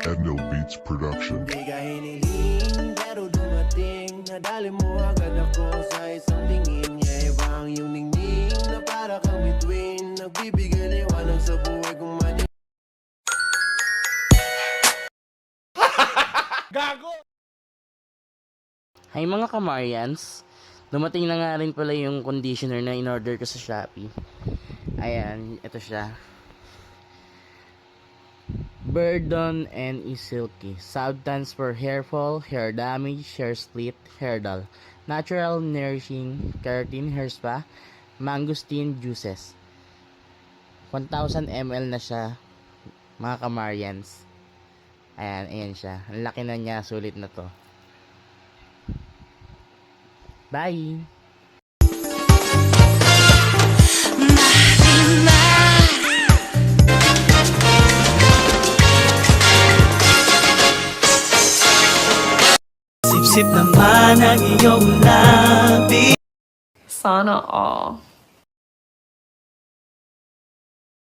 Edno Beats Production. Di ka hiniling, pero dumating. Nadali mo agad ako sa isang tingin. Yeah, iba ang iyong ningning na para kang bituin. Nagbibigay liwanag sa buhay kong madi. Gago! Hi mga kamarians, dumating na nga rin pala yung conditioner na in-order ko sa Shopee. Ayan, ito siya. Burdon and Silky. Substance for hair fall, hair damage, hair split, hair dull. Natural nourishing, keratin, hair spa, mangosteen juices. 1,000 ml na siya, mga kamarians. Ayan siya. Ang laki na niya, sulit na to. Bye! Sip-sip naman ang iyong labi. Sana all.